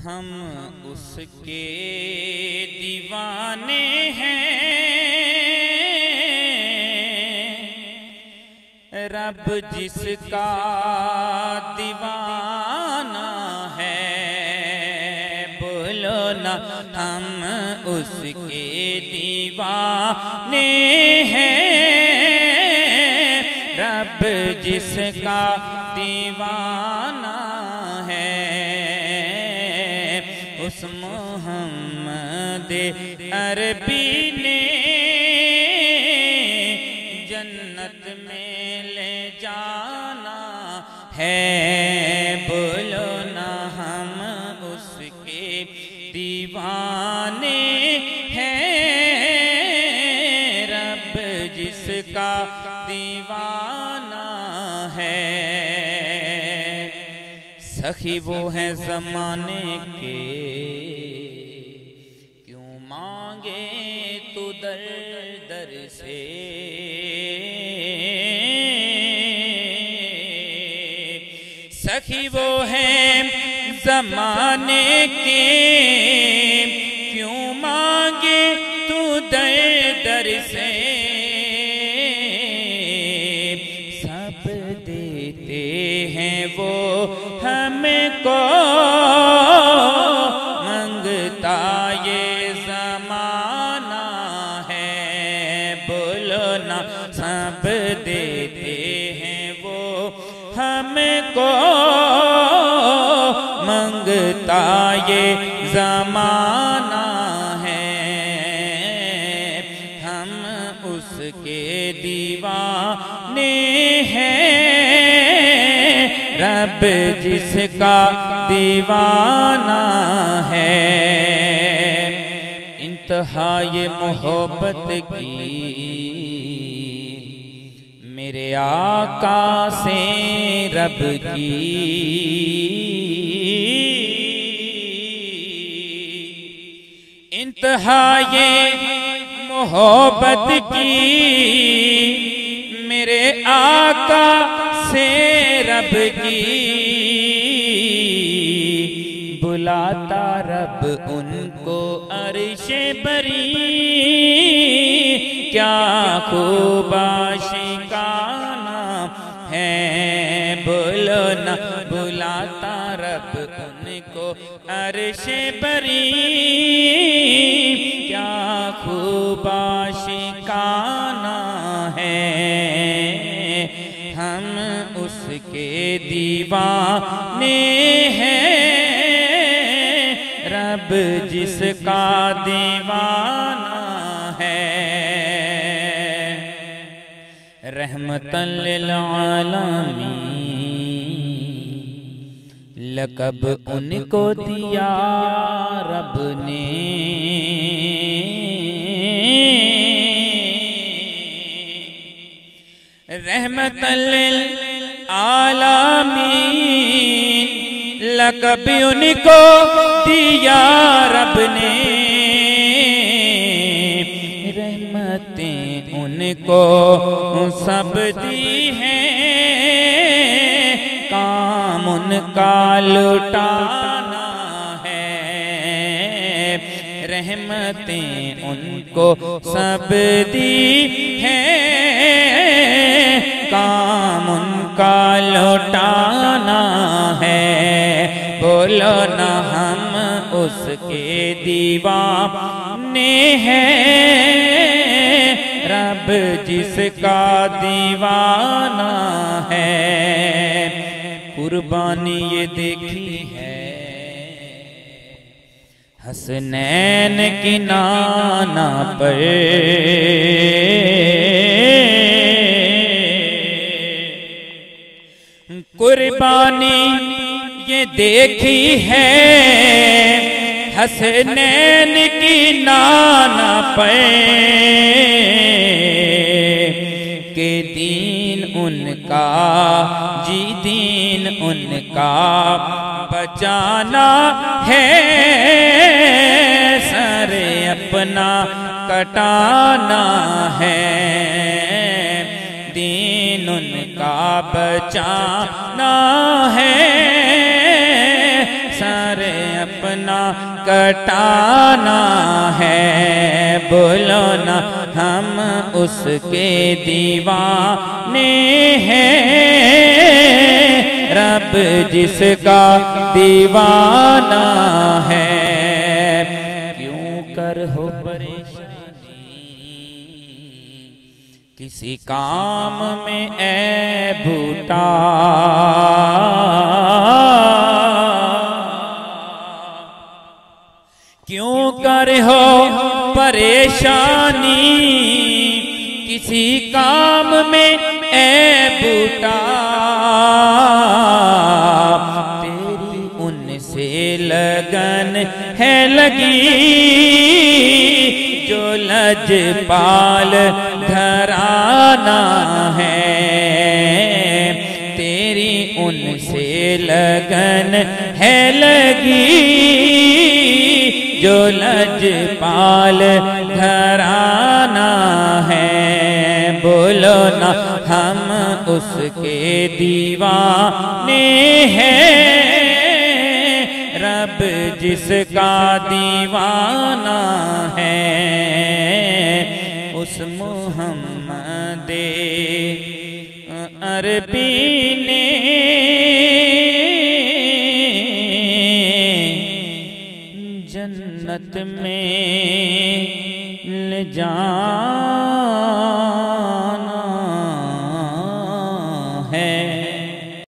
हम उसके दीवाने हैं, रब जिसका दीवाना है। बोलो ना हम उसके दीवाने हैं, रब जिसका दीवाना है। उस मोहम्मद अरबी ने जन्नत में ले जाना है। बोलो ना हम उसके दीवाने हैं, रब जिसका दीवाना है। सखी वो है ज़माने के, क्यों मांगे तू दर दर से। सखी वो है ज़माने के, क्यों मांगे तू दर दर से। सब देते हैं वो हमको, मंगता ये ज़माना है। बोलो ना सब देते हैं वो हमको, मंगता ये ज़माना है। हम उसके दीवाने हैं, रब जिसका दीवाना है। इंतहा ये मोहब्बत की मेरे आका से रब की। इंतहा ये मोहब्बत की मेरे आका से रब की। बुलाता रब उनको अर्शे बरी, क्या खूब आशिकाना है। बोलो ना बुलाता रब उनको अर्शे बरी, क्या खूब आशिकाना है। हम उसके दीवाने हैं, रब जिसका दीवाना है। रहमतन लिल आलमीन लक़ब उनको दिया रब ने। रहमतन लिल आलमीन लक़ब उनको दिया रब ने। रहमतें उनको सब दी हैं, काम उनका लुटाना है। रहमतें उनको सब दी हैं, काम उनका लौटाना है। बोलो ना हम उसके दीवाने हैं, रब जिसका दीवाना है। कुर्बानी ये देखी है हसनैन की नाना पर, कुर्बानी ये देखी है हसनैन की नाना पे। के दीन उनका जी दीन उनका बचाना है। सर अपना कटाना है, दीन उनका बचाना है। सर अपना कटाना है, बोलो ना हम उसके दीवाने हैं। रब जिसका दीवाना है, क्यों कर हो परेशानी किसी काम में ऐ बूटा। क्यों कर हो परेशानी किसी काम में ऐ बूटा। तेरी उनसे लगन है लगी जो लजपाल घराना है। तेरी उनसे लगन है लगी जो लजपाल घराना है। बोलो ना हम उसके दीवाने हैं। रब जिसका दीवाना है, उस मुहम्मदे अरबी ने जन्नत में ले जाना